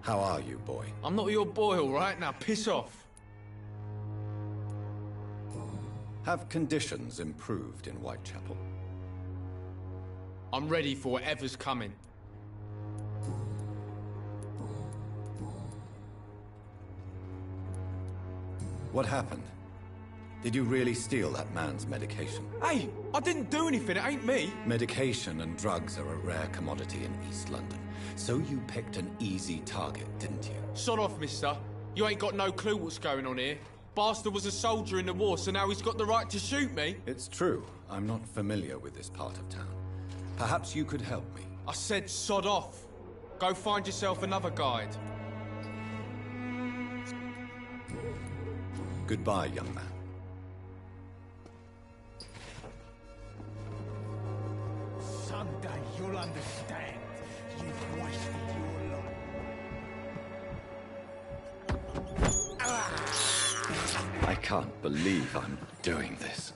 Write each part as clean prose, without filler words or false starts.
How are you, boy? I'm not your boy, all right? Now piss off. Have conditions improved in Whitechapel? I'm ready for whatever's coming. What happened? Did you really steal that man's medication? Hey, I didn't do anything, it ain't me. Medication and drugs are a rare commodity in East London. So you picked an easy target, didn't you? Sod off, mister. You ain't got no clue what's going on here. Bastard was a soldier in the war, so now he's got the right to shoot me. It's true. I'm not familiar with this part of town. Perhaps you could help me. I said sod off. Go find yourself another guide. Goodbye, young man. Someday you'll understand. You've wasted your life. I can't believe I'm doing this.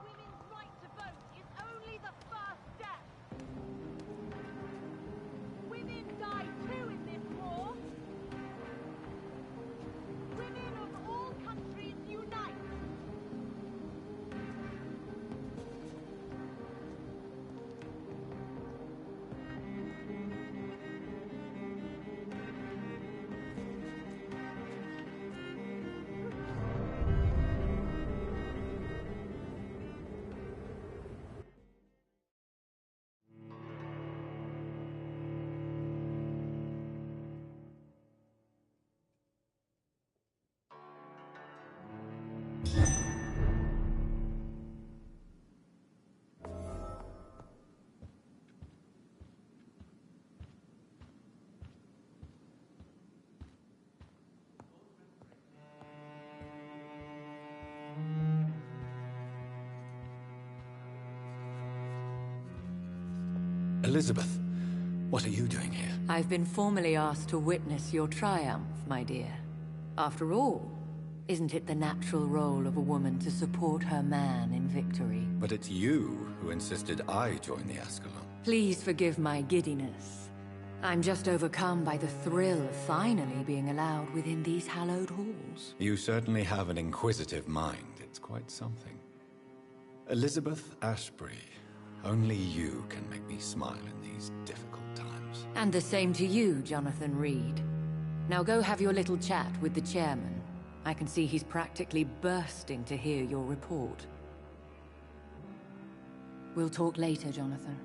Women's right to vote is only the first step. Women die too in this war. Women of all countries unite. Elizabeth, what are you doing here? I've been formally asked to witness your triumph, my dear. After all, isn't it the natural role of a woman to support her man in victory? But it's you who insisted I join the Ascalon. Please forgive my giddiness. I'm just overcome by the thrill of finally being allowed within these hallowed halls. You certainly have an inquisitive mind. It's quite something. Elizabeth Ashbury, only you can make me smile in these difficult times. And the same to you, Jonathan Reed. Now go have your little chat with the chairman. I can see he's practically bursting to hear your report. We'll talk later, Jonathan.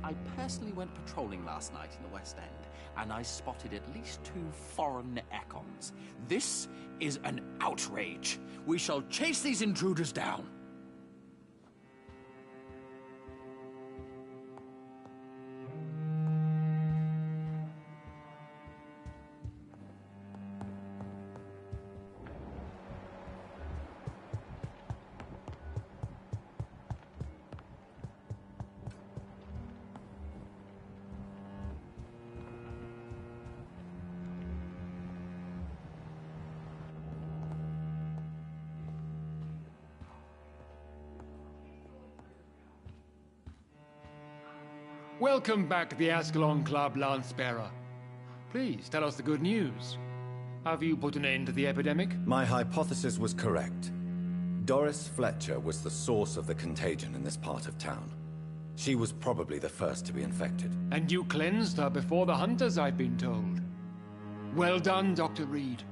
I personally went patrolling last night in the West End, and I spotted at least 2 foreign Ekons. This is an outrage. We shall chase these intruders down. Welcome back to the Ascalon Club, Lance-Bearer. Please, tell us the good news. Have you put an end to the epidemic? My hypothesis was correct. Doris Fletcher was the source of the contagion in this part of town. She was probably the first to be infected. And you cleansed her before the hunters, I've been told. Well done, Dr. Reed.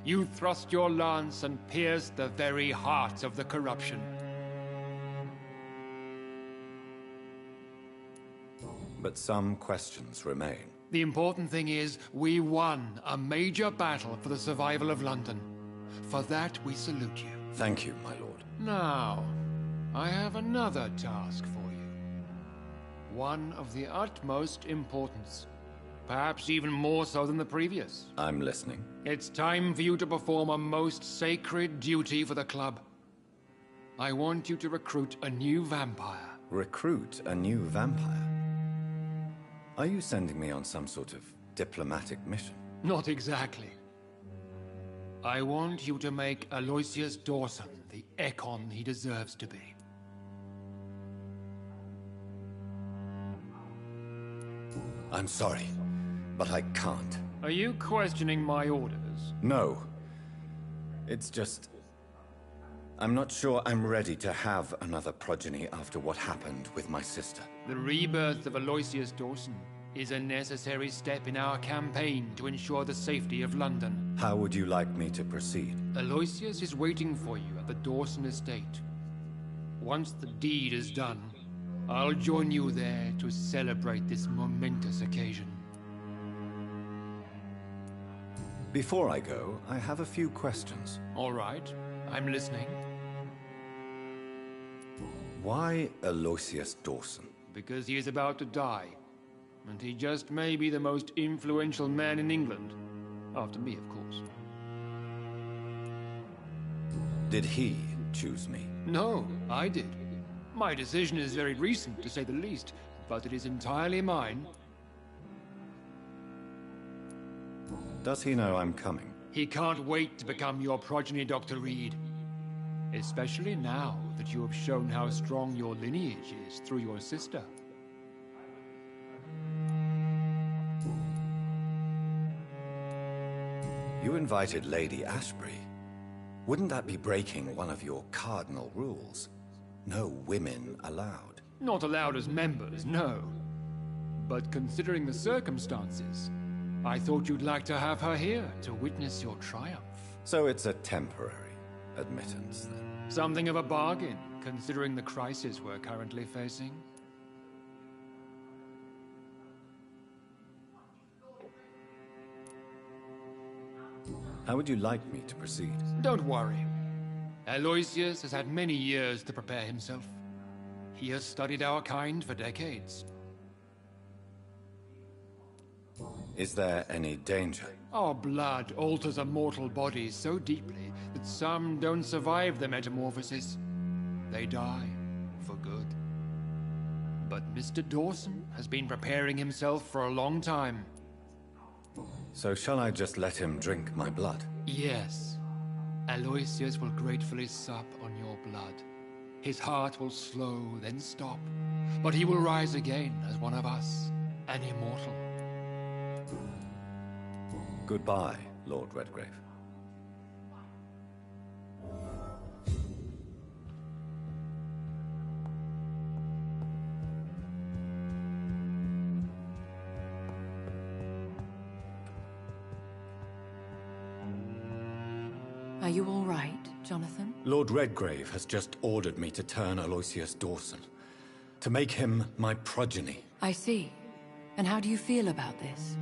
You thrust your lance and pierced the very heart of the corruption. But some questions remain. The important thing is, we won a major battle for the survival of London. For that, we salute you. Thank you, my lord. Now, I have another task for you. One of the utmost importance. Perhaps even more so than the previous. I'm listening. It's time for you to perform a most sacred duty for the club. I want you to recruit a new vampire. Recruit a new vampire? Are you sending me on some sort of diplomatic mission? Not exactly. I want you to make Aloysius Dawson the Ekon he deserves to be. I'm sorry, but I can't. Are you questioning my orders? No. It's just... I'm not sure I'm ready to have another progeny after what happened with my sister. The rebirth of Aloysius Dawson is a necessary step in our campaign to ensure the safety of London. How would you like me to proceed? Aloysius is waiting for you at the Dawson estate. Once the deed is done, I'll join you there to celebrate this momentous occasion. Before I go, I have a few questions. All right, I'm listening. Why Aloysius Dawson? Because he is about to die. And he just may be the most influential man in England. After me, of course. Did he choose me? No, I did. My decision is very recent, to say the least, but it is entirely mine. Does he know I'm coming? He can't wait to become your progeny, Dr. Reed. Especially now that you have shown how strong your lineage is through your sister. You invited Lady Ashbury. Wouldn't that be breaking one of your cardinal rules? No women allowed. Not allowed as members, no. But considering the circumstances, I thought you'd like to have her here to witness your triumph. So it's a temporary admittance, then? Something of a bargain, considering the crisis we're currently facing. How would you like me to proceed? Don't worry. Aloysius has had many years to prepare himself. He has studied our kind for decades. Is there any danger? Our blood alters a mortal body so deeply that some don't survive the metamorphosis. They die for good. But Mr. Dawson has been preparing himself for a long time. So shall I just let him drink my blood? Yes. Aloysius will gratefully sup on your blood. His heart will slow, then stop. But he will rise again as one of us, an immortal. Goodbye, Lord Redgrave. Are you all right, Jonathan? Lord Redgrave has just ordered me to turn Aloysius Dawson, to make him my progeny. I see. And how do you feel about this?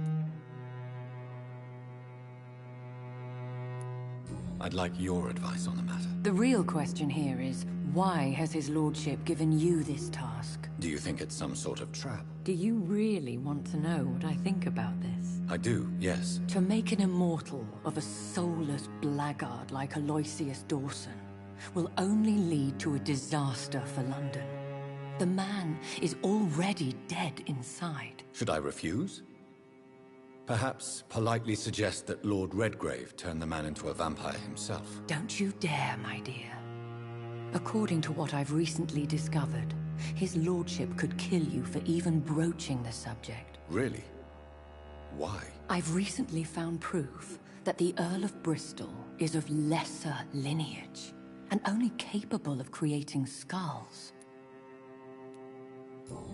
I'd like your advice on the matter. The real question here is, why has his lordship given you this task? Do you think it's some sort of trap? Do you really want to know what I think about this? I do, yes. To make an immortal of a soulless blackguard like Aloysius Dawson will only lead to a disaster for London. The man is already dead inside. Should I refuse? Perhaps politely suggest that Lord Redgrave turn the man into a vampire himself. Don't you dare, my dear. According to what I've recently discovered, his lordship could kill you for even broaching the subject. Really? Why? I've recently found proof that the Earl of Bristol is of lesser lineage, and only capable of creating skulls.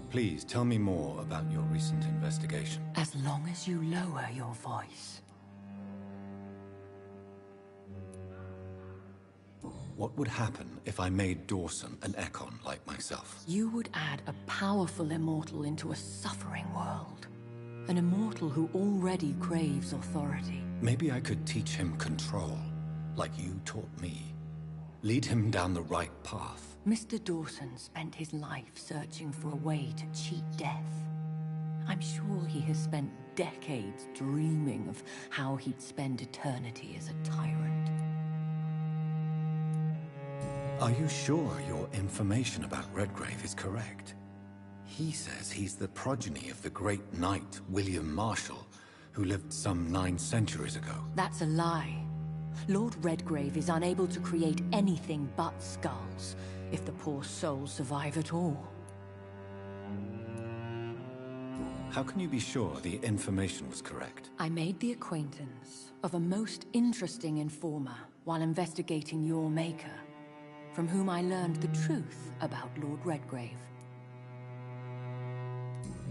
Please tell me more about your recent investigation. As long as you lower your voice. What would happen if I made Dawson an Ekon like myself? You would add a powerful immortal into a suffering world. An immortal who already craves authority. Maybe I could teach him control, like you taught me. Lead him down the right path. Mr. Dawson spent his life searching for a way to cheat death. I'm sure he has spent decades dreaming of how he'd spend eternity as a tyrant. Are you sure your information about Redgrave is correct? He says he's the progeny of the great knight William Marshall, who lived some 9 centuries ago. That's a lie. Lord Redgrave is unable to create anything but skulls, if the poor soul survive at all. How can you be sure the information was correct? I made the acquaintance of a most interesting informer while investigating your maker, from whom I learned the truth about Lord Redgrave.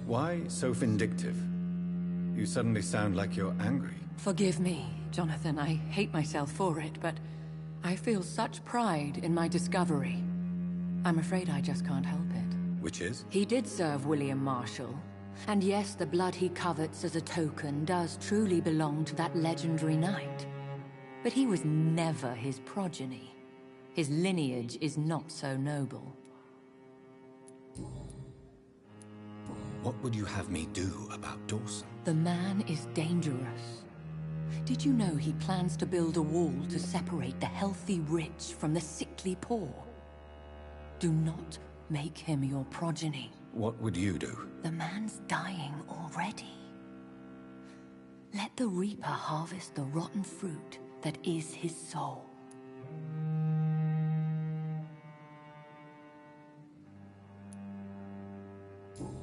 Why so vindictive? You suddenly sound like you're angry. Forgive me, Jonathan. I hate myself for it, but I feel such pride in my discovery. I'm afraid I just can't help it. Which is? He did serve William Marshall. And yes, the blood he covets as a token does truly belong to that legendary knight. But he was never his progeny. His lineage is not so noble. What would you have me do about Dawson? The man is dangerous. Did you know he plans to build a wall to separate the healthy rich from the sickly poor? Do not make him your progeny. What would you do? The man's dying already. Let the Reaper harvest the rotten fruit that is his soul.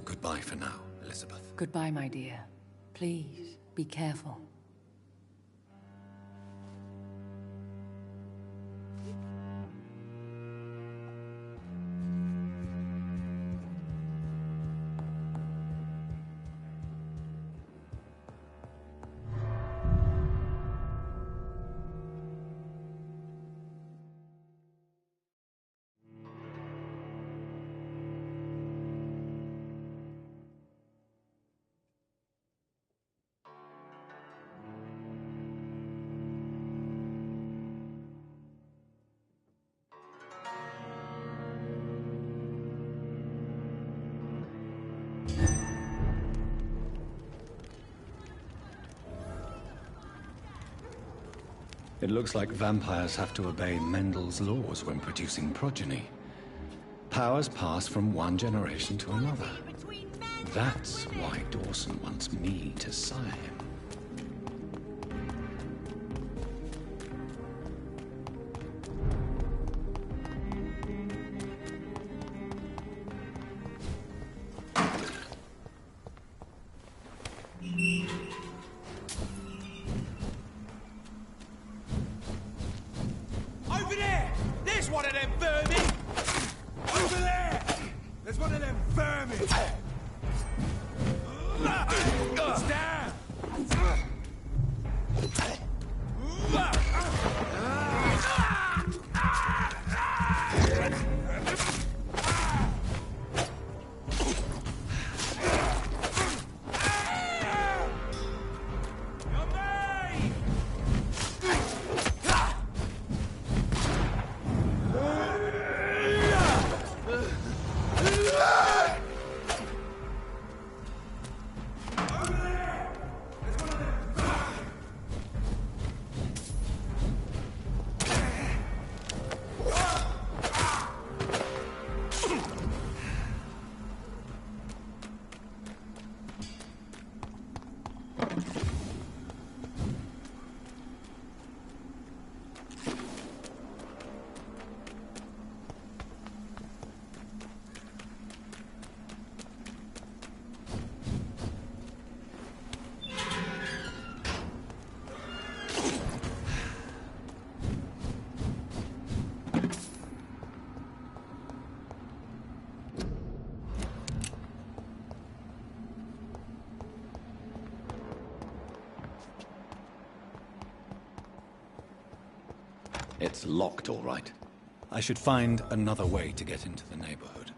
Goodbye for now, Elizabeth. Goodbye, my dear. Please, be careful. It looks like vampires have to obey Mendel's laws when producing progeny. Powers pass from one generation to another. That's why Dawson wants me to sire him. Over there! There's one of them vermin! Over there! There's one of them vermin! It's down! It's locked, all right. I should find another way to get into the neighborhood.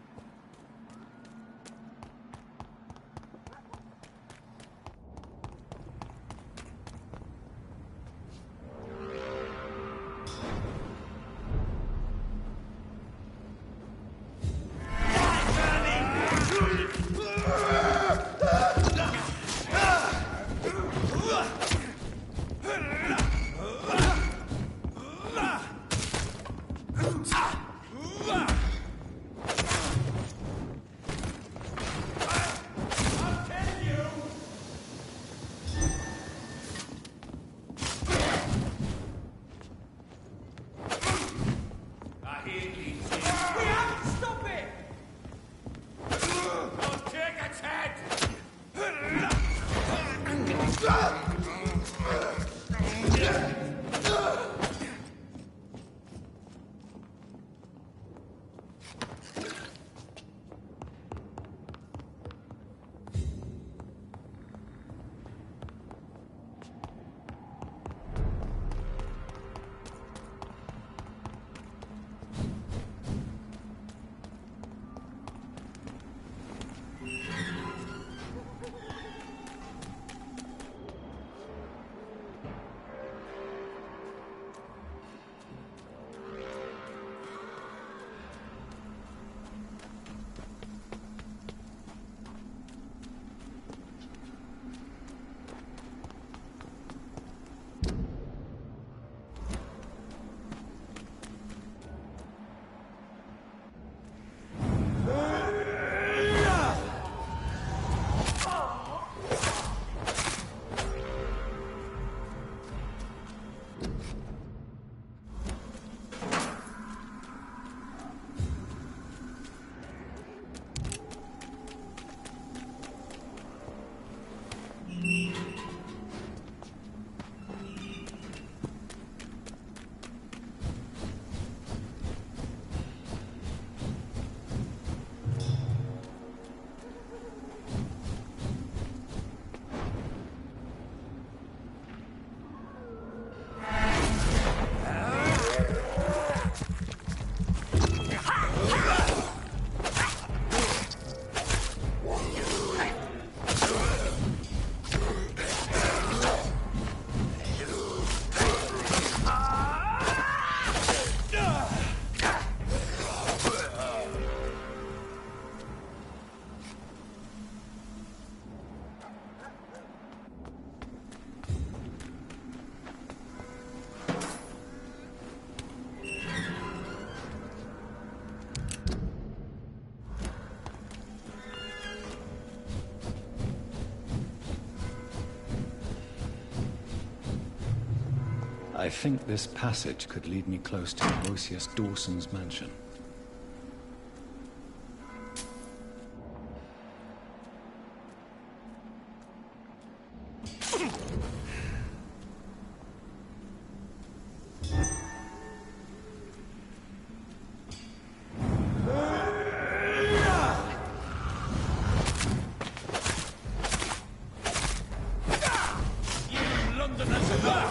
I think this passage could lead me close to Aloysius Dawson's mansion.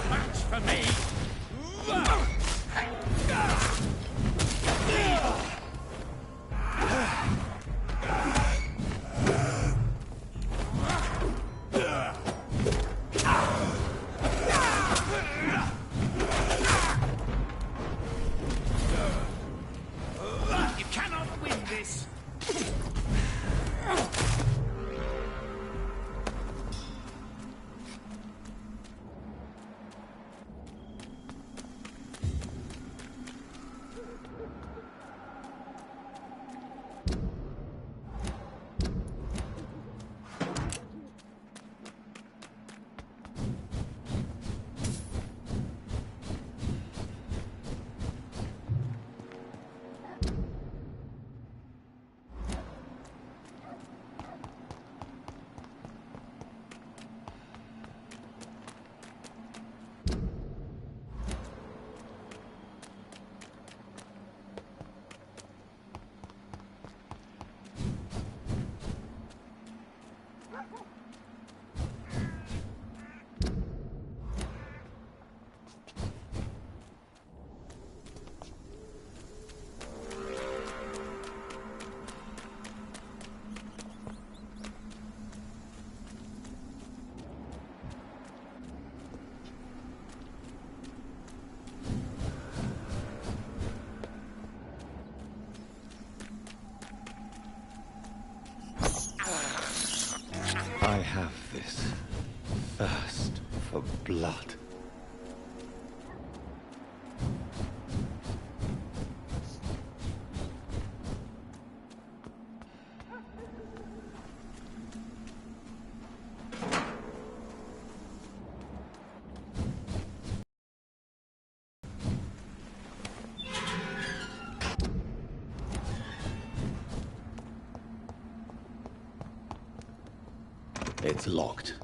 Match for me! I have this thirst for blood. It's locked.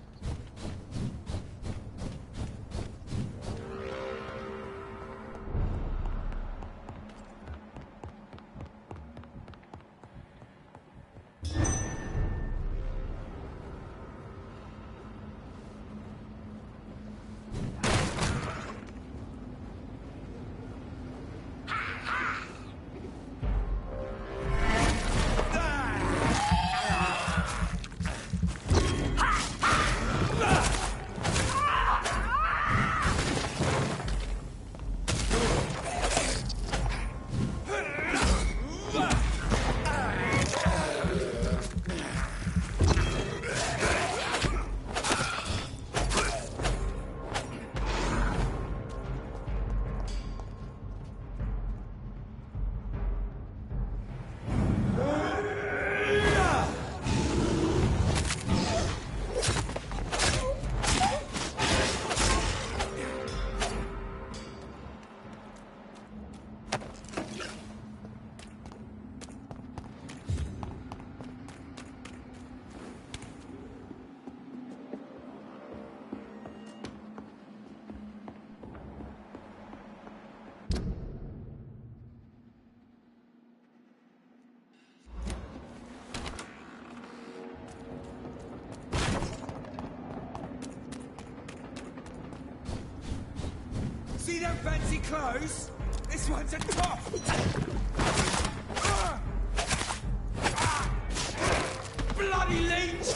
See them fancy clothes? This one's a top! Bloody leech!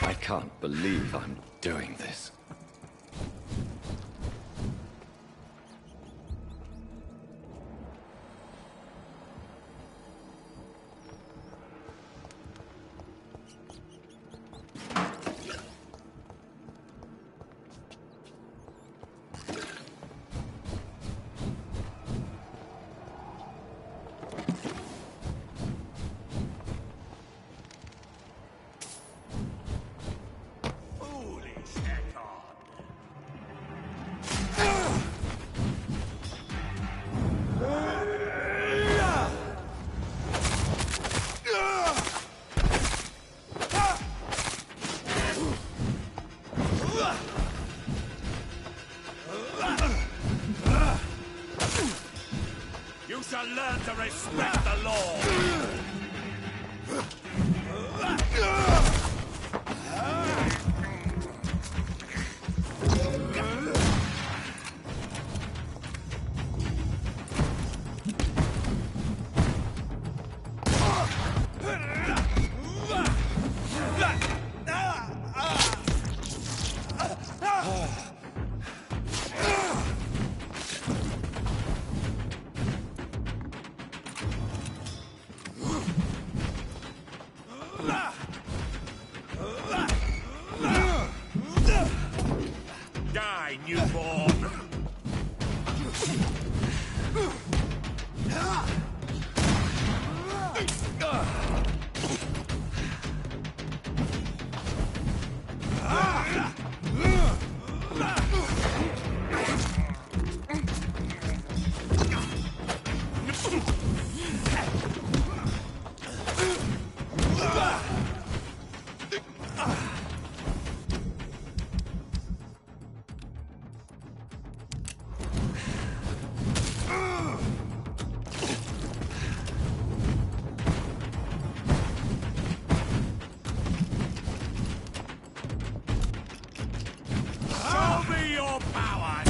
I can't believe I'm doing this. Foolish Eckard! respect the law! Die, newborn! Show me your power,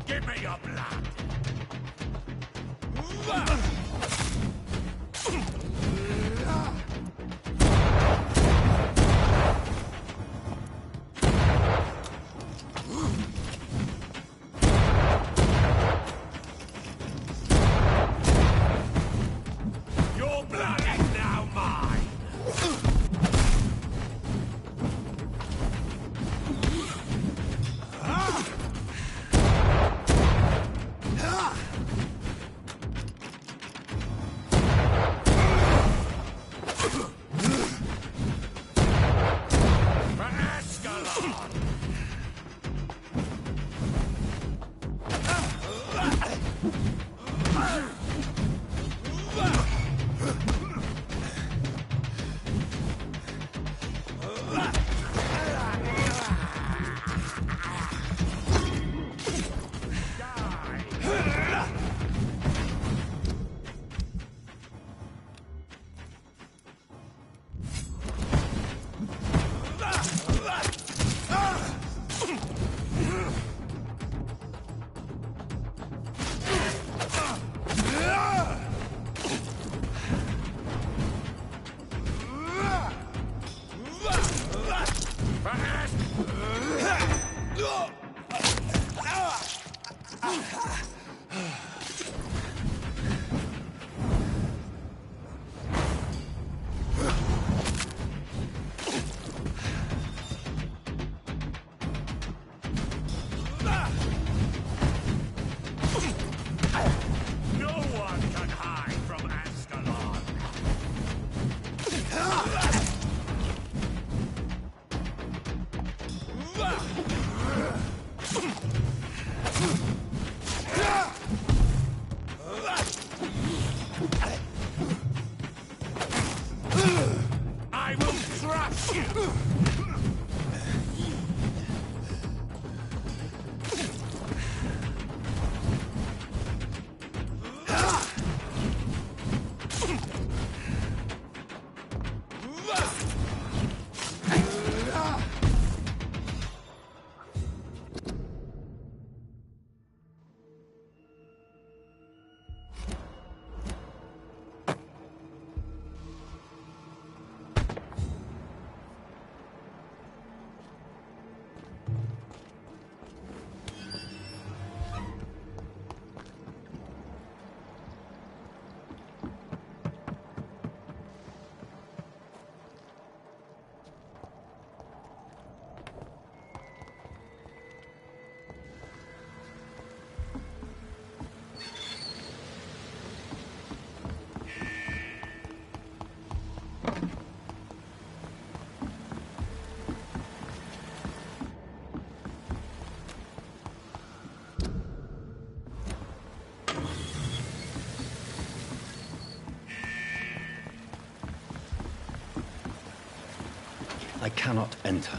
give me your blood! Your blood is now mine! For Ascalon! No one can hide from Ascalon! I will crush you! I cannot enter.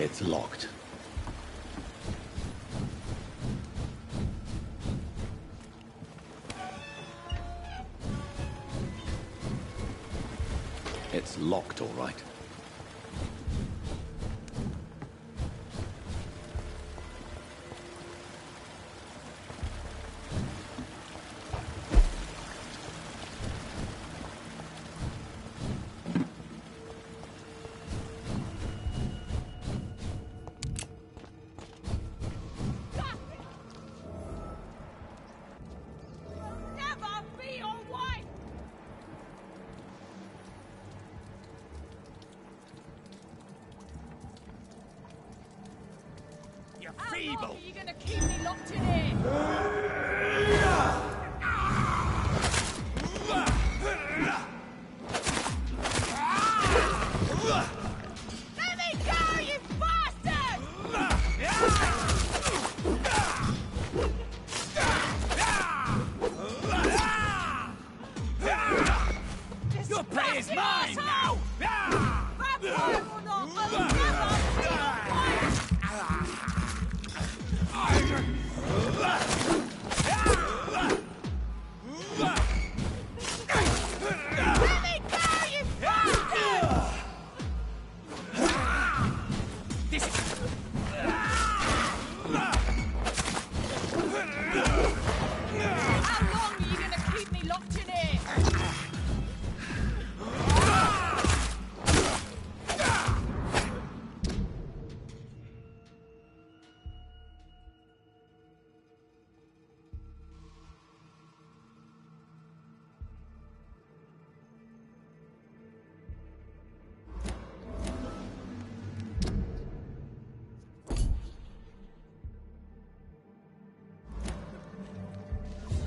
It's locked. It's locked, all right. Never be your wife! You're How feeble! long are you gonna keep me locked in here? Let me go, you bastard! Your prey is mine now! Vampire or not, I'll never be your wife! Let me go, you bastard! This is... How long are you gonna keep me locked in here?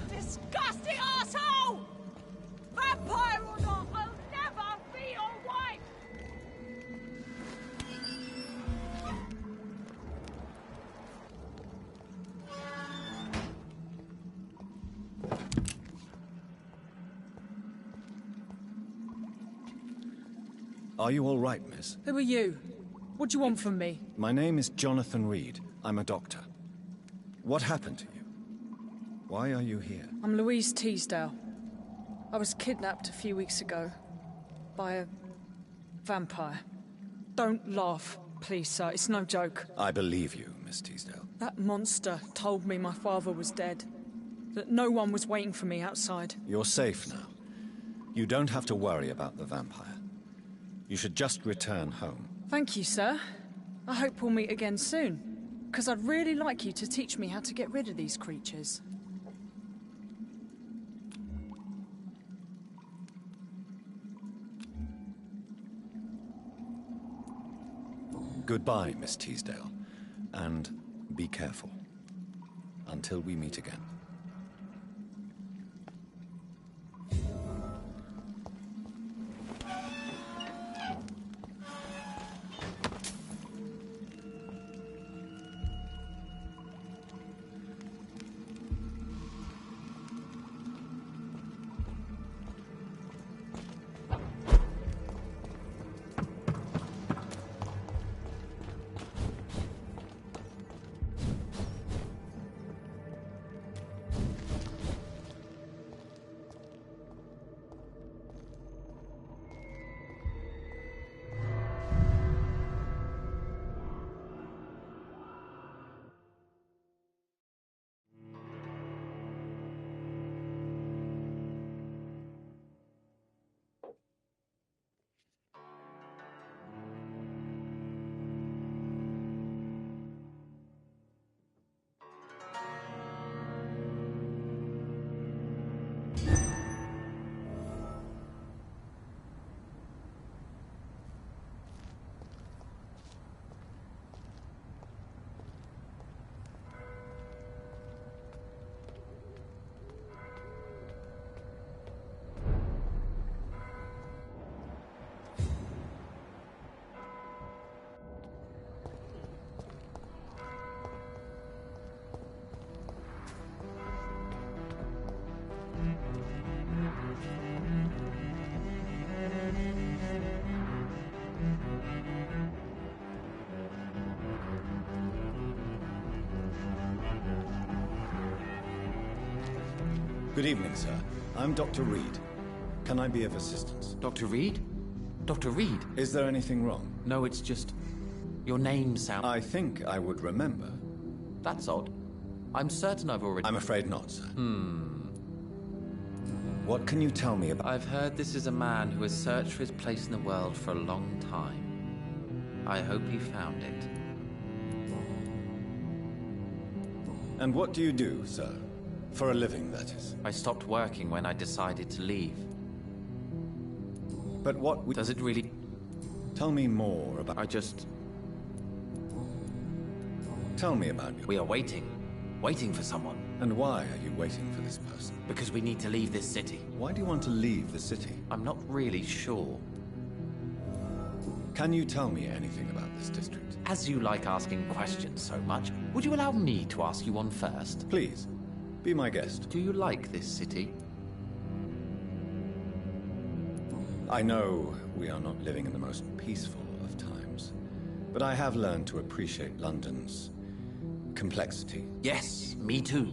Disgusting asshole! Vampire or not, I'll never be your wife! Are you all right, miss? Who are you? What do you want from me? My name is Jonathan Reed. I'm a doctor. What happened to you? Why are you here? I'm Louise Teasdale. I was kidnapped a few weeks ago by a vampire. Don't laugh, please, sir. It's no joke. I believe you, Miss Teasdale. That monster told me my father was dead. That no one was waiting for me outside. You're safe now. You don't have to worry about the vampire. You should just return home. Thank you, sir. I hope we'll meet again soon. Because I'd really like you to teach me how to get rid of these creatures. Goodbye, Miss Teasdale. And be careful. Until we meet again. Good evening, sir. I'm Dr. Reed. Can I be of assistance? Dr. Reed? Dr. Reed? Is there anything wrong? No, it's just... your name sounds... I think I would remember. That's odd. I'm certain I've already... I'm afraid not, sir. What can you tell me about... I've heard this is a man who has searched for his place in the world for a long time. I hope he found it. And what do you do, sir? For a living, that is. I stopped working when I decided to leave. But what... Does it really... Tell me more about... Tell me about you. We are waiting. Waiting for someone. And why are you waiting for this person? Because we need to leave this city. Why do you want to leave the city? I'm not really sure. Can you tell me anything about this district? As you like asking questions so much, would you allow me to ask you one first? Please, be my guest. Do you like this city? I know we are not living in the most peaceful of times, but I have learned to appreciate London's complexity. Yes, me too.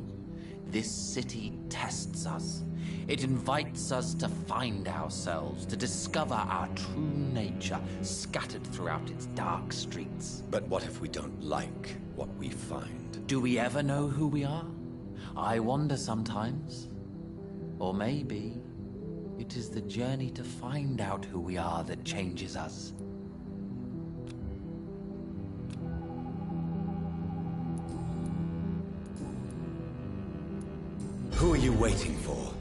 This city tests us. It invites us to find ourselves, to discover our true nature, scattered throughout its dark streets. But what if we don't like what we find? Do we ever know who we are? I wonder sometimes. Or maybe it is the journey to find out who we are that changes us. Who are you waiting for?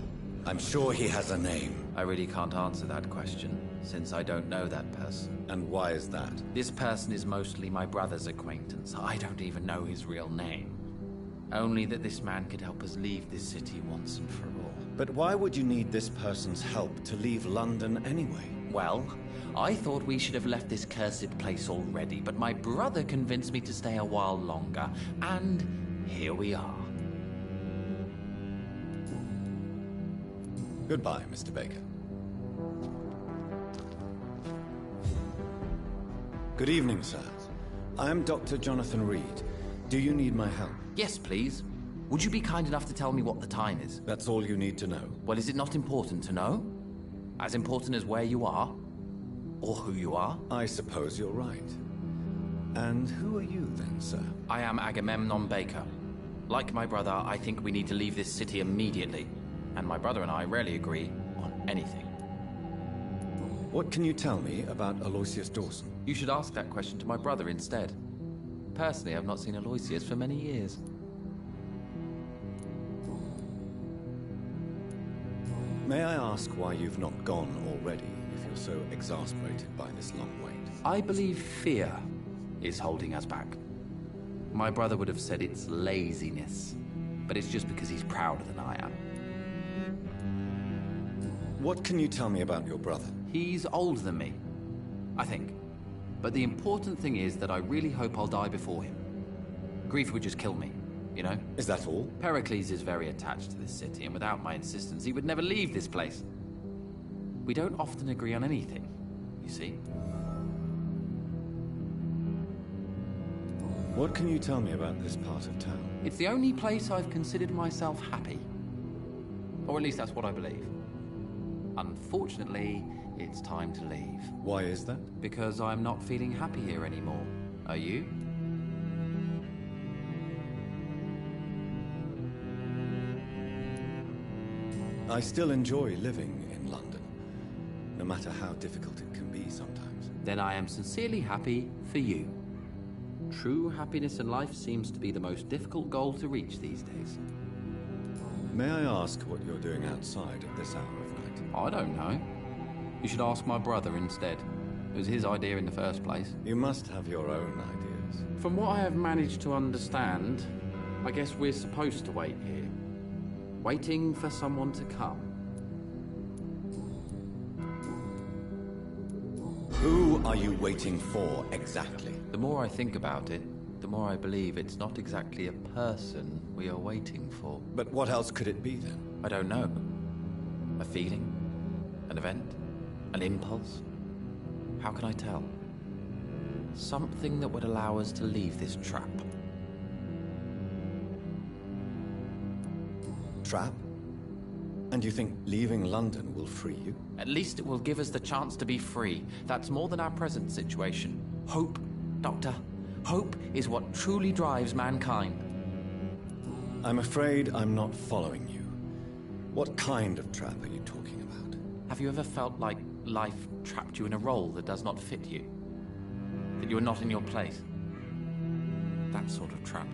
I'm sure he has a name. I really can't answer that question, since I don't know that person. And why is that? This person is mostly my brother's acquaintance. I don't even know his real name. Only that this man could help us leave this city once and for all. But why would you need this person's help to leave London anyway? Well, I thought we should have left this cursed place already, but my brother convinced me to stay a while longer, and here we are. Goodbye, Mr. Baker. Good evening, sir. I am Dr. Jonathan Reed. Do you need my help? Yes, please. Would you be kind enough to tell me what the time is? That's all you need to know. Well, is it not important to know? As important as where you are? Or who you are? I suppose you're right. And who are you then, sir? I am Agamemnon Baker. Like my brother, I think we need to leave this city immediately. And my brother and I rarely agree on anything. What can you tell me about Aloysius Dawson? You should ask that question to my brother instead. Personally, I've not seen Aloysius for many years. May I ask why you've not gone already, if you're so exasperated by this long wait? I believe fear is holding us back. My brother would have said it's laziness, but it's just because he's prouder than I am. What can you tell me about your brother? He's older than me, I think. But the important thing is that I really hope I'll die before him. Grief would just kill me, you know? Is that all? Pericles is very attached to this city, and without my insistence, he would never leave this place. We don't often agree on anything, you see? What can you tell me about this part of town? It's the only place I've considered myself happy. Or at least that's what I believe. Unfortunately, it's time to leave. Why is that? Because I'm not feeling happy here anymore. Are you? I still enjoy living in London, no matter how difficult it can be sometimes. Then I am sincerely happy for you. True happiness in life seems to be the most difficult goal to reach these days. May I ask what you're doing outside at this hour of night? I don't know. You should ask my brother instead. It was his idea in the first place. You must have your own ideas. From what I have managed to understand, I guess we're supposed to wait here. Waiting for someone to come. Who are you waiting for, exactly? The more I think about it, the more I believe it's not exactly a person we are waiting for. But what else could it be, then? I don't know. A feeling? An event? An impulse? How can I tell? Something that would allow us to leave this trap. Trap? And you think leaving London will free you? At least it will give us the chance to be free. That's more than our present situation. Hope, Doctor. Hope is what truly drives mankind. I'm afraid I'm not following you. What kind of trap are you talking about? Have you ever felt like life trapped you in a role that does not fit you? That you are not in your place? That sort of trap.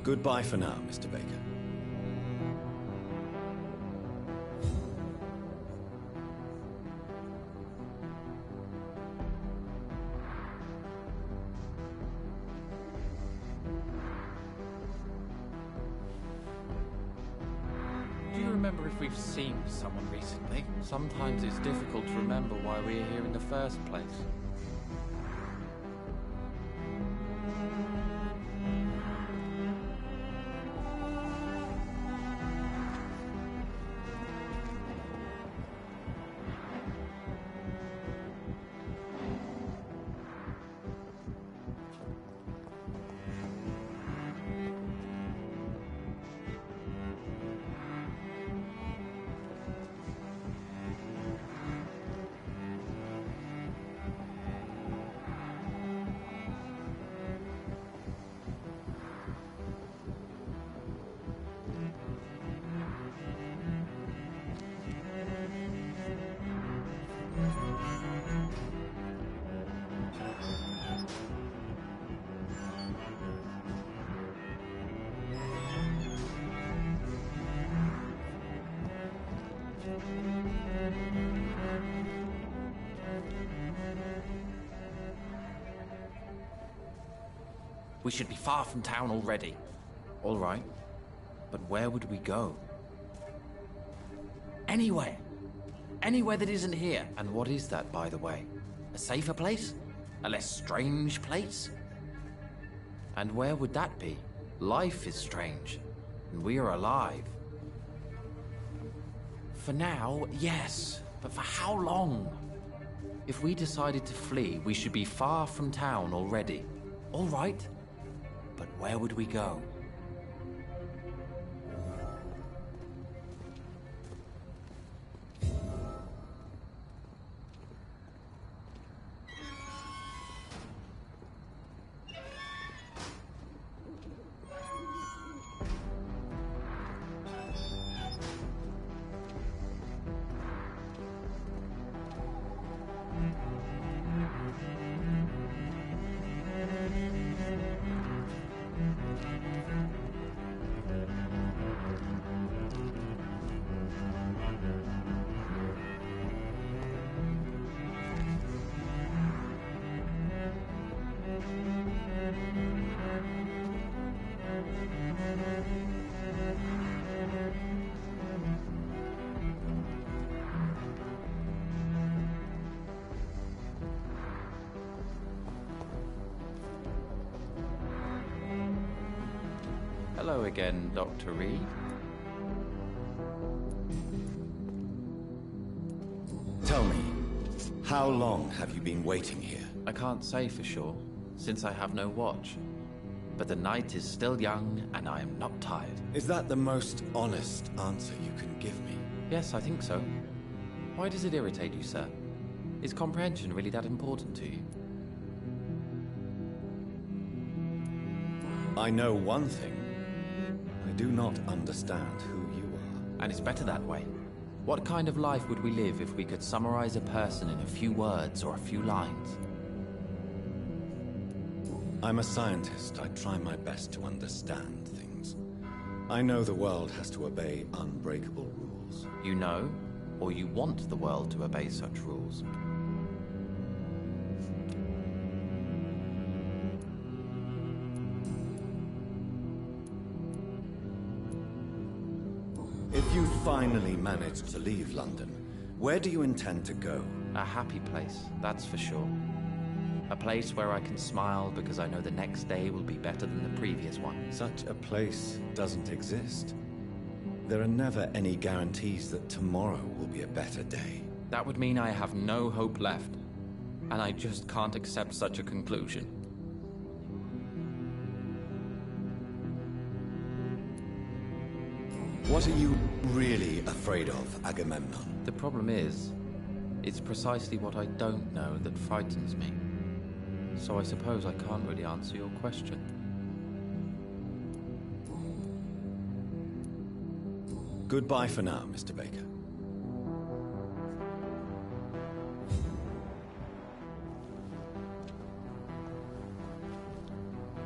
Goodbye for now, Mr. Baker. Do you remember if we've seen someone recently? Sometimes it's difficult to remember why we're here in the first place. We should be far from town already. All right, but where would we go? Anywhere. Anywhere that isn't here. And what is that, by the way? A safer place? A less strange place? And where would that be? Life is strange, and we are alive. For now, yes, but for how long? If we decided to flee, we should be far from town already. All right, but where would we go? Hello again, Dr. Reed. Tell me, how long have you been waiting here? I can't say for sure, since I have no watch. But the night is still young, and I am not tired. Is that the most honest answer you can give me? Yes, I think so. Why does it irritate you, sir? Is comprehension really that important to you? I know one thing. I do not understand who you are. And it's better that way. What kind of life would we live if we could summarize a person in a few words or a few lines? I'm a scientist. I try my best to understand things. I know the world has to obey unbreakable rules. You know, or you want the world to obey such rules. If you finally manage to leave London, where do you intend to go? A happy place, that's for sure. A place where I can smile because I know the next day will be better than the previous one. Such a place doesn't exist. There are never any guarantees that tomorrow will be a better day. That would mean I have no hope left, and I just can't accept such a conclusion. What are you really afraid of, Agamemnon? The problem is, it's precisely what I don't know that frightens me. So I suppose I can't really answer your question. Goodbye for now, Mr. Baker.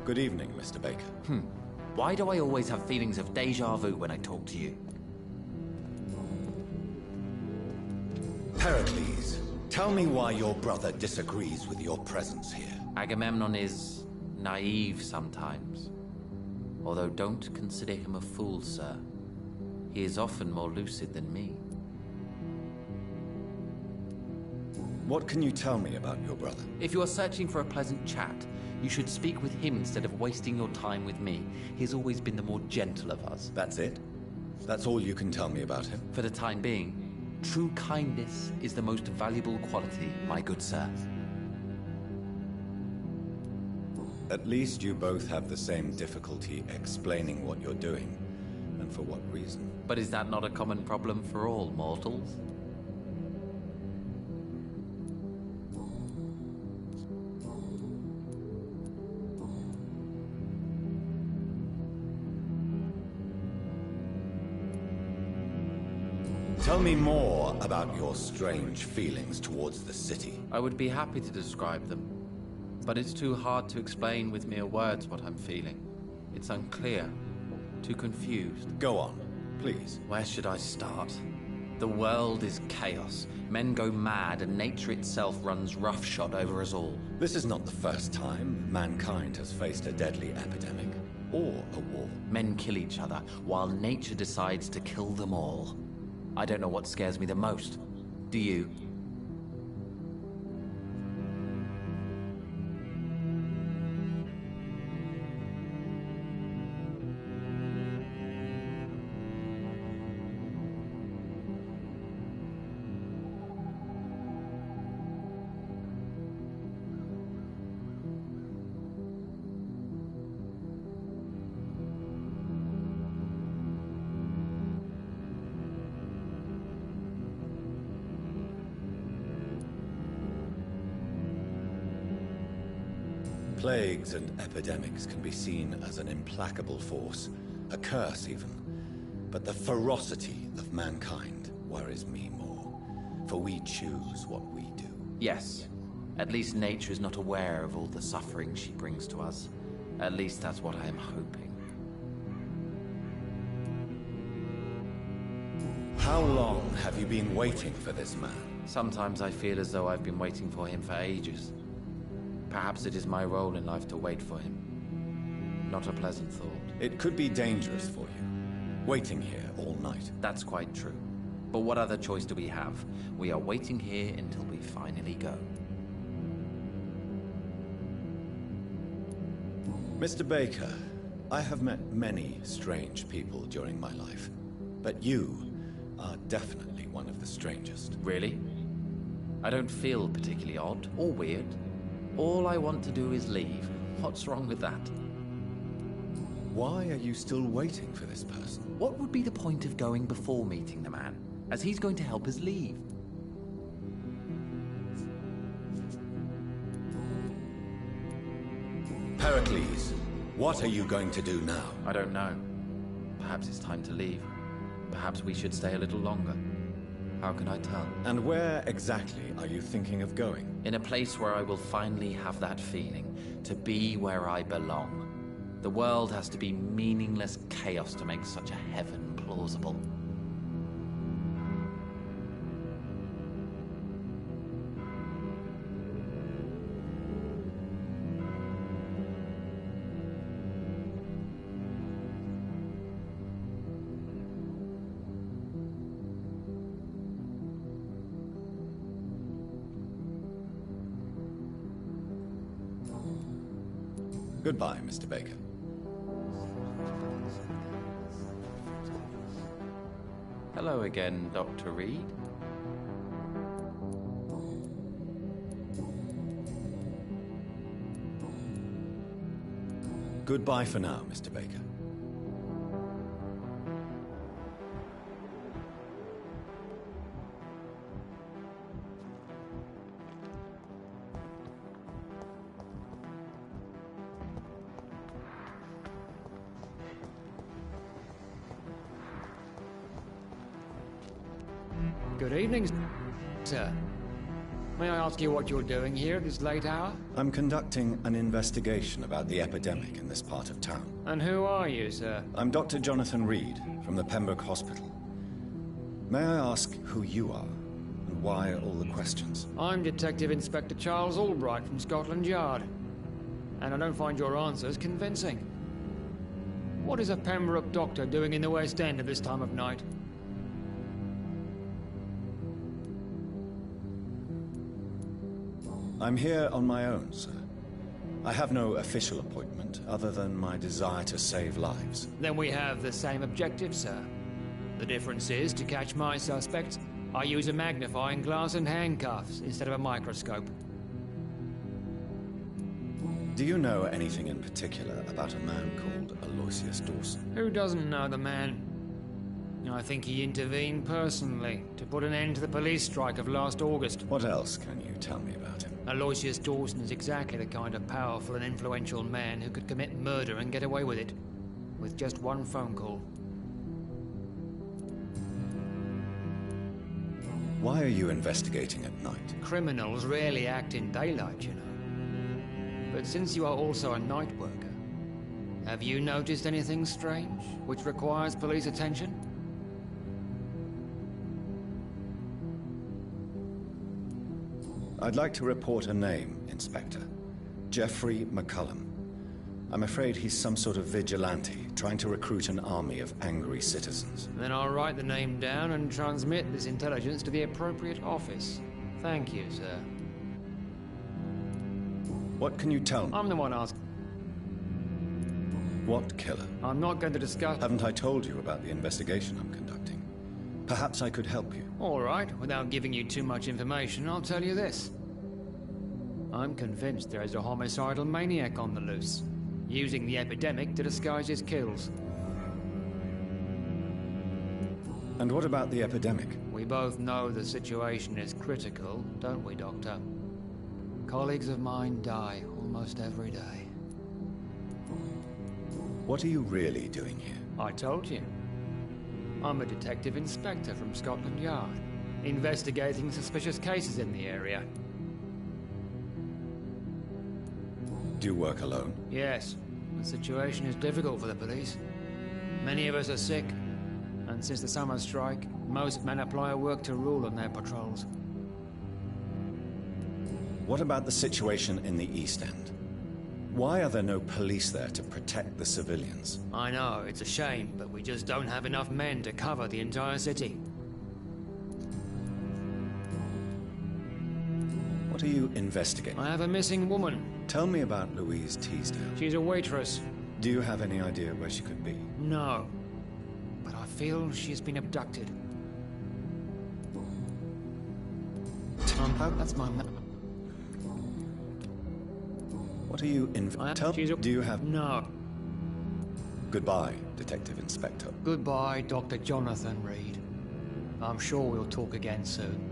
Good evening, Mr. Baker. Why do I always have feelings of déjà vu when I talk to you? Pericles, tell me why your brother disagrees with your presence here. Agamemnon is naive sometimes. Although don't consider him a fool, sir. He is often more lucid than me. What can you tell me about your brother? If you are searching for a pleasant chat, you should speak with him instead of wasting your time with me. He's always been the more gentle of us. That's it? That's all you can tell me about him? For the time being, true kindness is the most valuable quality, my good sir. At least you both have the same difficulty explaining what you're doing, and for what reason. But is that not a common problem for all mortals? Tell me more about your strange feelings towards the city. I would be happy to describe them, but it's too hard to explain with mere words what I'm feeling. It's unclear, too confused. Go on, please. Where should I start? The world is chaos. Men go mad, and nature itself runs roughshod over us all. This is not the first time mankind has faced a deadly epidemic, or a war. Men kill each other, while nature decides to kill them all. I don't know what scares me the most. Do you? Plagues and epidemics can be seen as an implacable force, a curse even. But the ferocity of mankind worries me more, for we choose what we do. Yes. At least nature is not aware of all the suffering she brings to us. At least that's what I am hoping. How long have you been waiting for this man? Sometimes I feel as though I've been waiting for him for ages. Perhaps it is my role in life to wait for him. Not a pleasant thought. It could be dangerous for you, waiting here all night. That's quite true. But what other choice do we have? We are waiting here until we finally go. Mr. Baker, I have met many strange people during my life, but you are definitely one of the strangest. Really? I don't feel particularly odd or weird. All I want to do is leave. What's wrong with that? Why are you still waiting for this person? What would be the point of going before meeting the man, as he's going to help us leave? Pericles, what are you going to do now? I don't know. Perhaps it's time to leave. Perhaps we should stay a little longer. How can I tell? And where exactly are you thinking of going? In a place where I will finally have that feeling, to be where I belong. The world has to be meaningless chaos to make such a heaven plausible. Goodbye, Mr. Baker. Hello again, Dr. Reed. Goodbye for now, Mr. Baker. Good evening, sir. May I ask you what you're doing here at this late hour? I'm conducting an investigation about the epidemic in this part of town. And who are you, sir? I'm Dr. Jonathan Reed from the Pembroke Hospital. May I ask who you are and why all the questions? I'm Detective Inspector Charles Albright from Scotland Yard. And I don't find your answers convincing. What is a Pembroke doctor doing in the West End at this time of night? I'm here on my own, sir. I have no official appointment other than my desire to save lives. Then we have the same objective, sir. The difference is, to catch my suspects, I use a magnifying glass and handcuffs instead of a microscope. Do you know anything in particular about a man called Aloysius Dawson? Who doesn't know the man? I think he intervened personally to put an end to the police strike of last August. What else can you tell me about him? Aloysius Dawson is exactly the kind of powerful and influential man who could commit murder and get away with it, with just one phone call. Why are you investigating at night? Criminals rarely act in daylight, you know. But since you are also a night worker, have you noticed anything strange which requires police attention? I'd like to report a name, Inspector. Jeffrey McCullum. I'm afraid he's some sort of vigilante, trying to recruit an army of angry citizens. Then I'll write the name down and transmit this intelligence to the appropriate office. Thank you, sir. What can you tell me? I'm the one asking. What killer? I'm not going to discuss... Haven't I told you about the investigation I'm conducting? Perhaps I could help you. All right, without giving you too much information, I'll tell you this. I'm convinced there is a homicidal maniac on the loose, using the epidemic to disguise his kills. And what about the epidemic? We both know the situation is critical, don't we, Doctor? Colleagues of mine die almost every day. What are you really doing here? I told you. I'm a detective inspector from Scotland Yard, investigating suspicious cases in the area. Do you work alone? Yes. The situation is difficult for the police. Many of us are sick, and since the summer strike, most men apply a work to rule on their patrols. What about the situation in the East End? Why are there no police there to protect the civilians? I know, it's a shame, but we just don't have enough men to cover the entire city. What are you investigating? I have a missing woman. Tell me about Louise Teasdale. She's a waitress. Do you have any idea where she could be? No. But I feel she's been abducted. That's my... What are you Do you have... No. Goodbye, Detective Inspector. Goodbye, Dr. Jonathan Reed. I'm sure we'll talk again soon.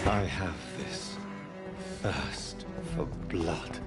I have this thirst for blood.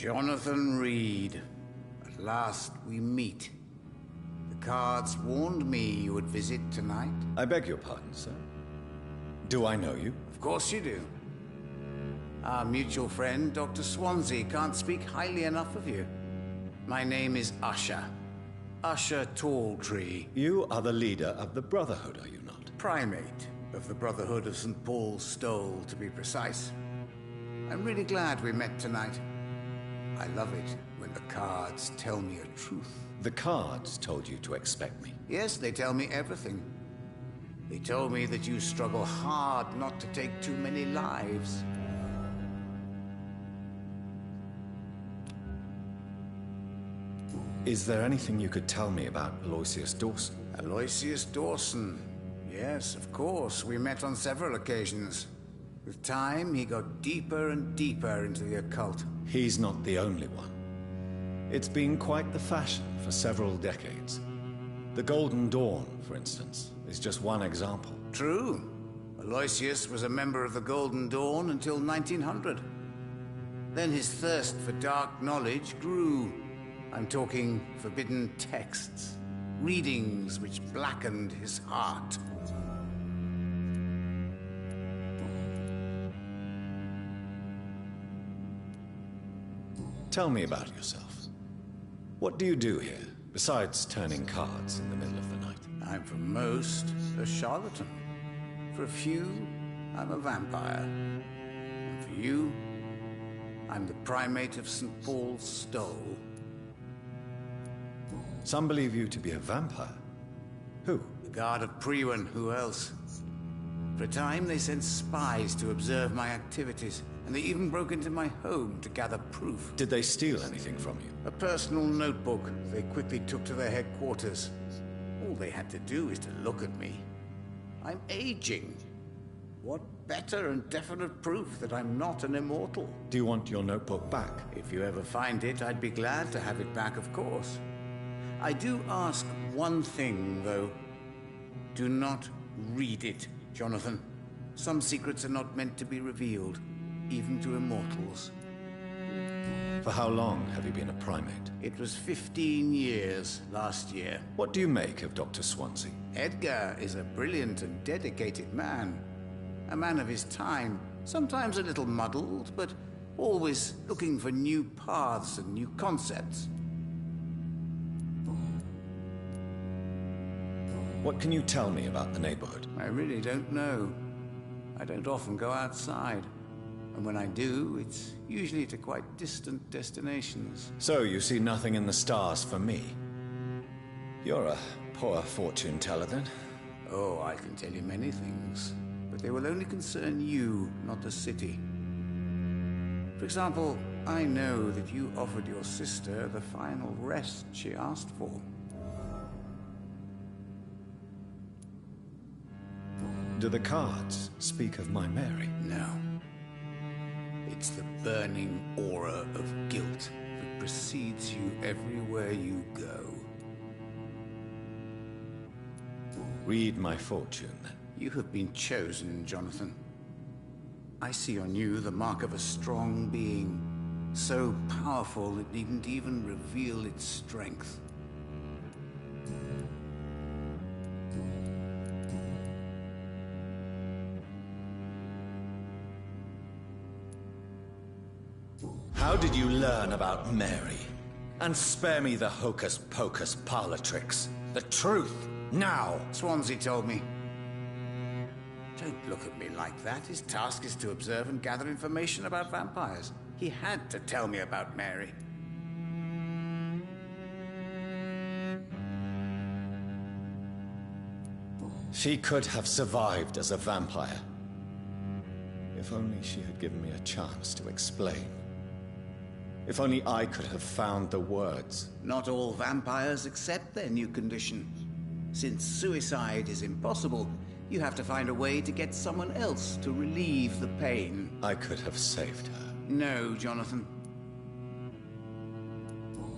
Jonathan Reed. At last we meet. The cards warned me you would visit tonight. I beg your pardon, sir. Do I know you? Of course you do. Our mutual friend, Dr. Swansea, can't speak highly enough of you. My name is Usher. Usher Talltree. You are the leader of the Brotherhood, are you not? Primate of the Brotherhood of St. Paul's Stole, to be precise. I'm really glad we met tonight. I love it when the cards tell me a truth. The cards told you to expect me. Yes, they tell me everything. They told me that you struggle hard not to take too many lives. Is there anything you could tell me about Aloysius Dawson? Aloysius Dawson. Yes, of course. We met on several occasions. With time, he got deeper and deeper into the occult. He's not the only one. It's been quite the fashion for several decades. The Golden Dawn, for instance, is just one example. True. Aloysius was a member of the Golden Dawn until 1900. Then his thirst for dark knowledge grew. I'm talking forbidden texts, readings which blackened his heart. Tell me about yourself. What do you do here, besides turning cards in the middle of the night? I'm for most a charlatan. For a few, I'm a vampire. And for you, I'm the primate of St. Paul's Stole. Some believe you to be a vampire. Who? The Guard of Priwen, who else? For a time, they sent spies to observe my activities, and they even broke into my home to gather proof. Did they steal anything from you? A personal notebook they quickly took to their headquarters. All they had to do is to look at me. I'm aging. What better and definite proof that I'm not an immortal? Do you want your notebook back? If you ever find it, I'd be glad to have it back, of course. I do ask one thing, though. Do not read it, Jonathan. Some secrets are not meant to be revealed, even to immortals. For how long have you been a primate? It was 15 years last year. What do you make of Dr. Swansea? Edgar is a brilliant and dedicated man. A man of his time, sometimes a little muddled, but always looking for new paths and new concepts. What can you tell me about the neighborhood? I really don't know. I don't often go outside. And when I do, it's usually to quite distant destinations. So you see nothing in the stars for me? You're a poor fortune teller, then? Oh, I can tell you many things. But they will only concern you, not the city. For example, I know that you offered your sister the final rest she asked for. Do the cards speak of my Mary? No. It's the burning aura of guilt that precedes you everywhere you go. Read my fortune, then. You have been chosen, Jonathan. I see on you the mark of a strong being, so powerful it needn't even reveal its strength. How did you learn about Mary? And spare me the hocus-pocus parlor tricks. The truth, now! Swansea told me. Don't look at me like that. His task is to observe and gather information about vampires. He had to tell me about Mary. She could have survived as a vampire. If only she had given me a chance to explain. If only I could have found the words. Not all vampires accept their new condition. Since suicide is impossible, you have to find a way to get someone else to relieve the pain. I could have saved her. No, Jonathan.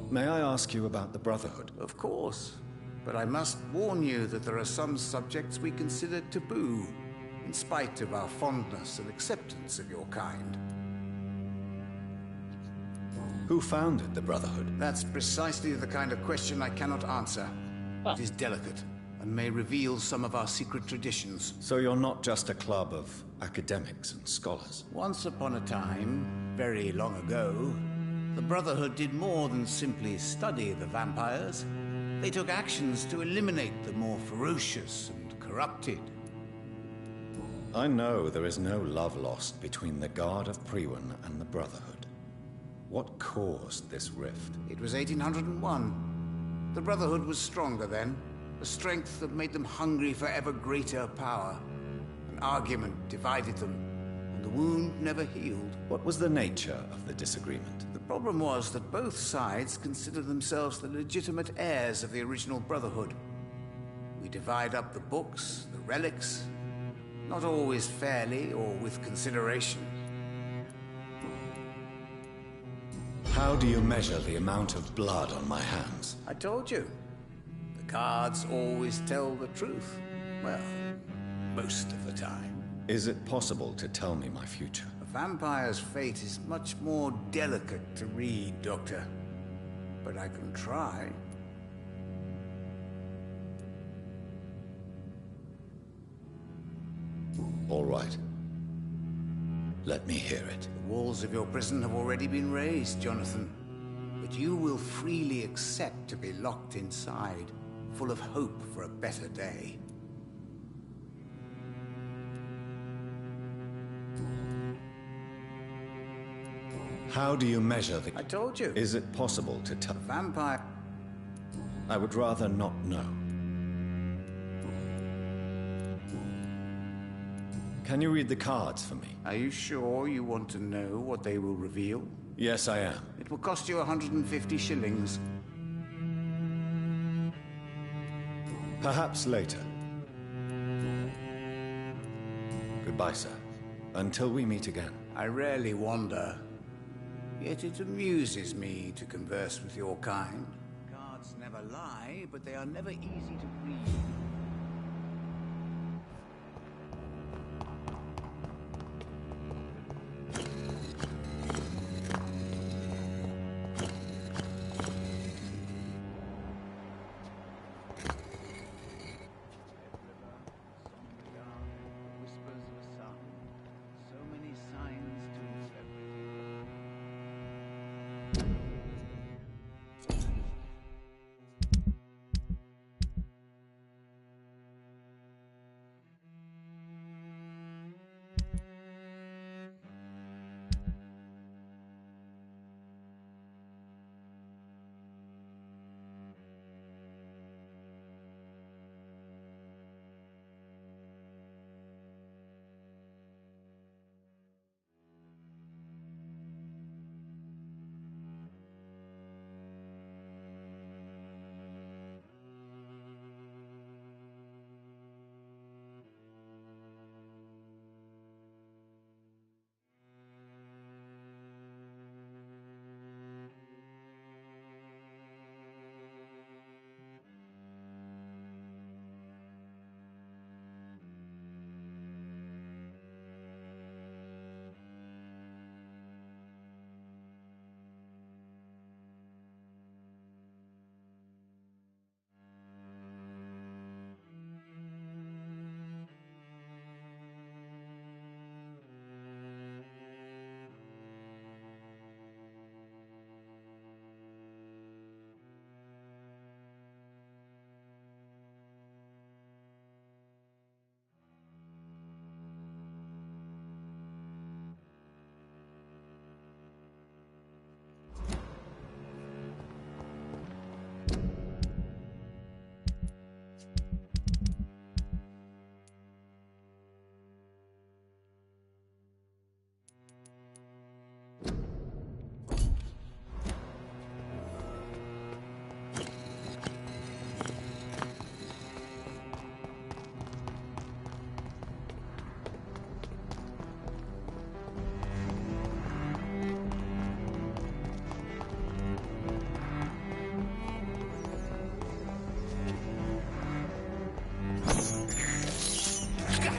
May I ask you about the Brotherhood? Of course. But I must warn you that there are some subjects we consider taboo, in spite of our fondness and acceptance of your kind. Who founded the Brotherhood? That's precisely the kind of question I cannot answer. It is delicate, and may reveal some of our secret traditions. So you're not just a club of academics and scholars? Once upon a time, very long ago, the Brotherhood did more than simply study the vampires. They took actions to eliminate the more ferocious and corrupted. I know there is no love lost between the Guard of Priwen and the Brotherhood. What caused this rift? It was 1801. The Brotherhood was stronger then, a strength that made them hungry for ever greater power. An argument divided them, and the wound never healed. What was the nature of the disagreement? The problem was that both sides considered themselves the legitimate heirs of the original Brotherhood. We divide up the books, the relics, not always fairly or with consideration. How do you measure the amount of blood on my hands? I told you. The cards always tell the truth. Well, most of the time. Is it possible to tell me my future? A vampire's fate is much more delicate to read, Doctor. But I can try. All right. Let me hear it. The walls of your prison have already been raised, Jonathan. But you will freely accept to be locked inside, full of hope for a better day. How do you measure the... I told you. Is it possible to tell... Vampire... I would rather not know. Can you read the cards for me? Are you sure you want to know what they will reveal? Yes, I am. It will cost you 150 shillings. Perhaps later. Goodbye, sir. Until we meet again. I rarely wander. Yet it amuses me to converse with your kind. Cards never lie, but they are never easy to read.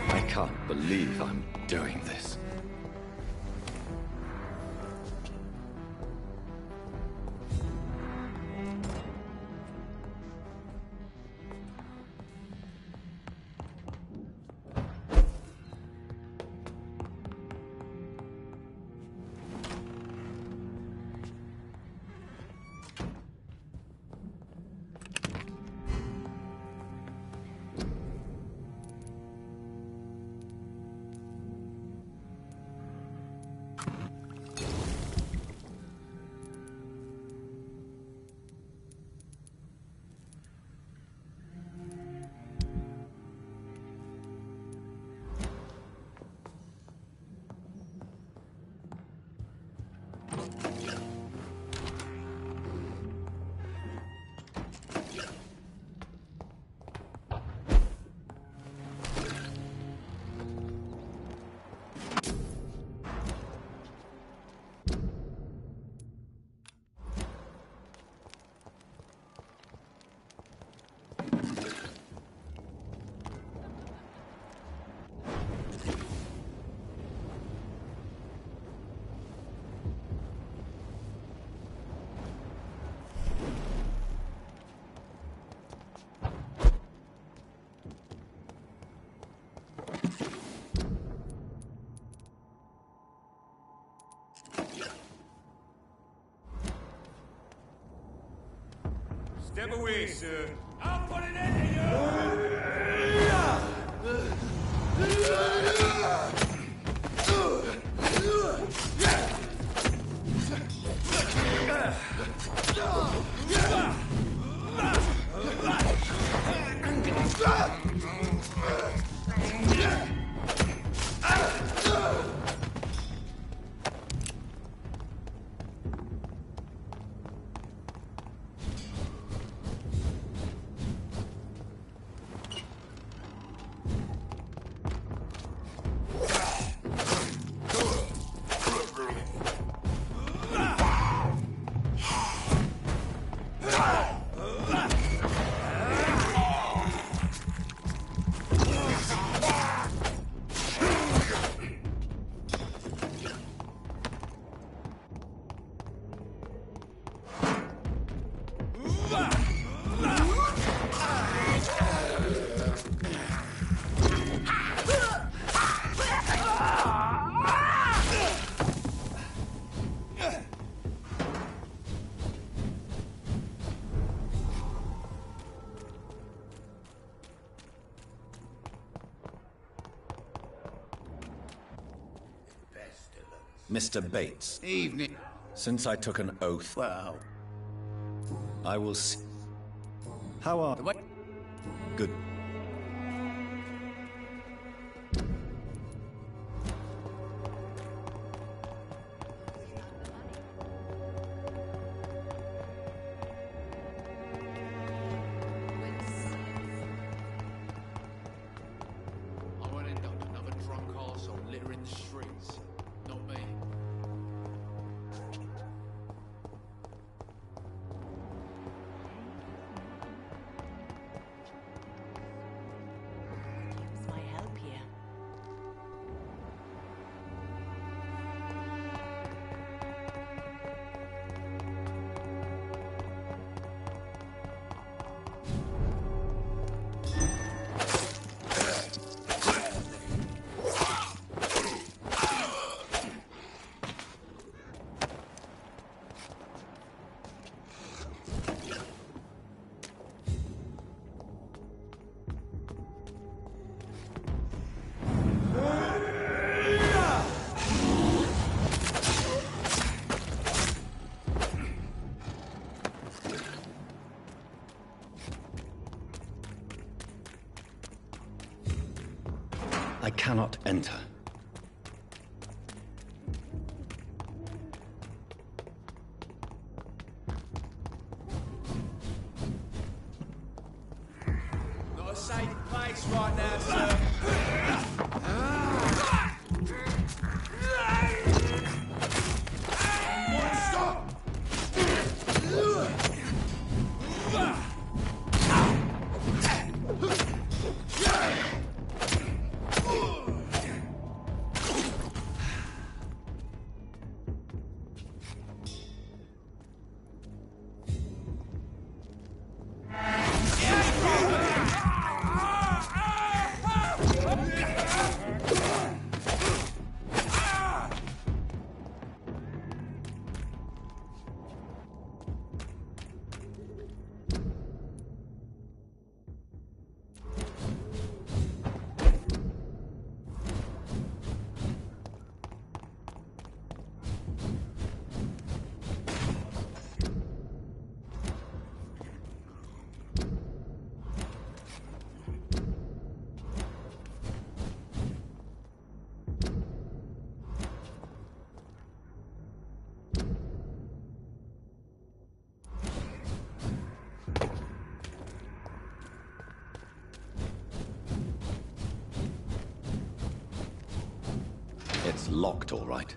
I can't believe I'm doing this. Step away, sir. I'll put an end to Mr. Bates, Evening. since I took an oath, Well, I will see. How are... what? Good. I won't end up another drunk arsehole littering the streets. Not me. Use my help here. I cannot enter. Not a safe place right now, sir. It's locked, all right.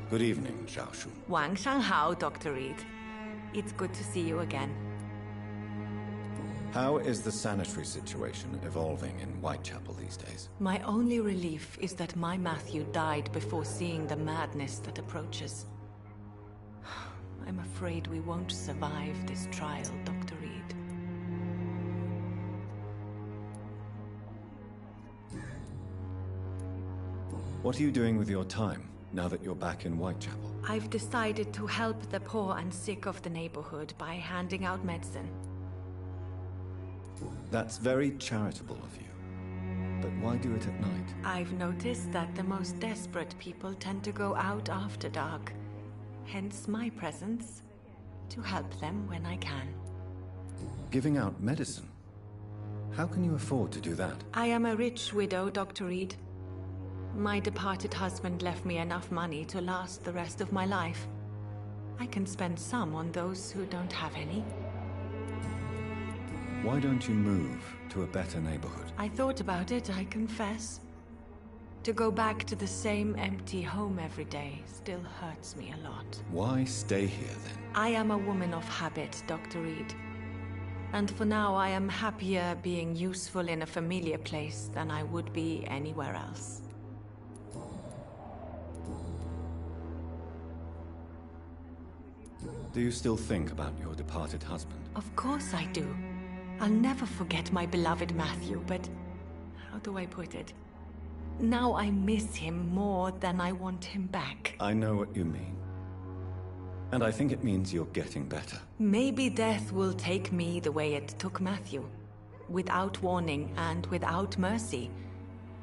Good evening, Zhao Shun. Wang Shanghao, Dr. Reed. It's good to see you again. How is the sanitary situation evolving in Whitechapel these days? My only relief is that my Matthew died before seeing the madness that approaches. I'm afraid we won't survive this trial, Dr. Reed. What are you doing with your time, now that you're back in Whitechapel? I've decided to help the poor and sick of the neighborhood by handing out medicine. That's very charitable of you. But why do it at night? I've noticed that the most desperate people tend to go out after dark. Hence my presence, to help them when I can. Giving out medicine? How can you afford to do that? I am a rich widow, Dr. Reed. My departed husband left me enough money to last the rest of my life. I can spend some on those who don't have any. Why don't you move to a better neighborhood? I thought about it, I confess. To go back to the same empty home every day still hurts me a lot. Why stay here then? I am a woman of habit, Dr. Reed. And for now I am happier being useful in a familiar place than I would be anywhere else. Do you still think about your departed husband? Of course I do. I'll never forget my beloved Matthew, but how do I put it? Now I miss him more than I want him back. I know what you mean. And I think it means you're getting better. Maybe death will take me the way it took Matthew. Without warning and without mercy.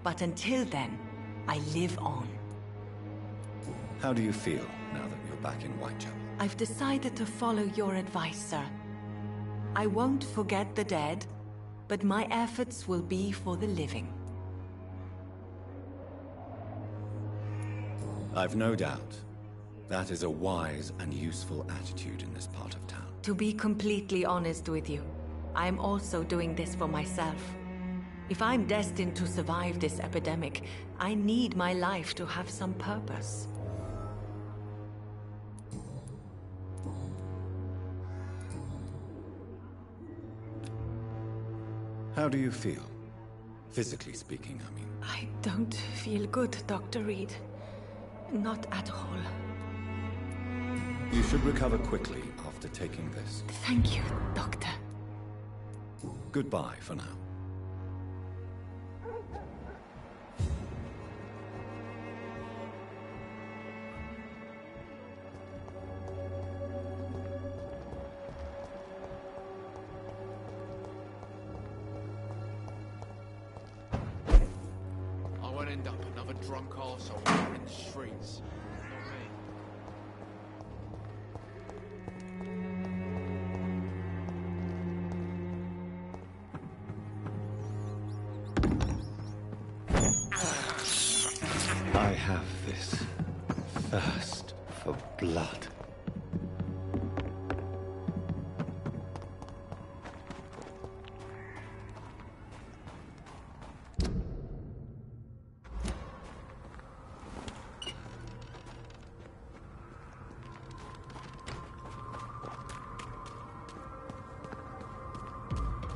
But until then, I live on. How do you feel now that you're back in Whitechapel? I've decided to follow your advice, sir. I won't forget the dead, but my efforts will be for the living. I've no doubt. That is a wise and useful attitude in this part of town. To be completely honest with you, I'm also doing this for myself. If I'm destined to survive this epidemic, I need my life to have some purpose. How do you feel? Physically speaking, I mean. I don't feel good, Dr. Reed. Not at all. You should recover quickly after taking this. Thank you, Doctor. Goodbye for now. End up another drunk arsehole in the streets. I have this thirst for blood.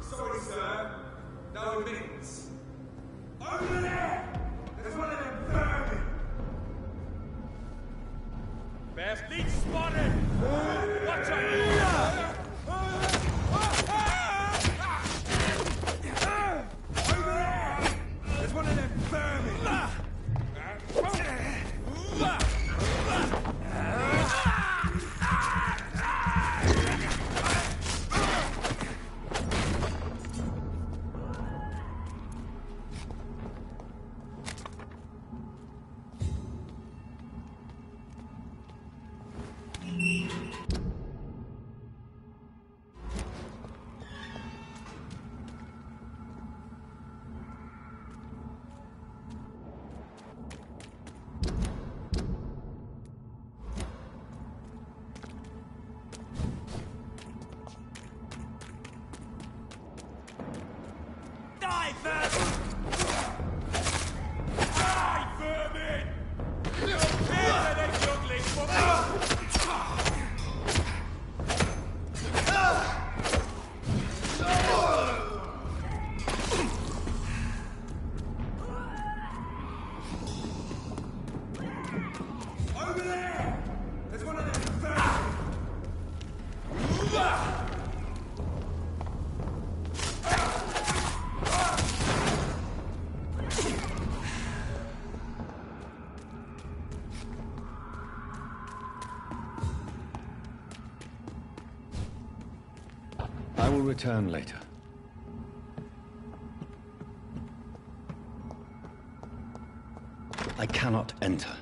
Sorry, sir. No admittance. Over there! There's one of them vermin! Bear fleet spotted! Watch out! Over there! There's one of them vermin! Die, vermin! Die, vermin! Here, they juggling! Over there! There's one of them birds! I will return later. I cannot enter.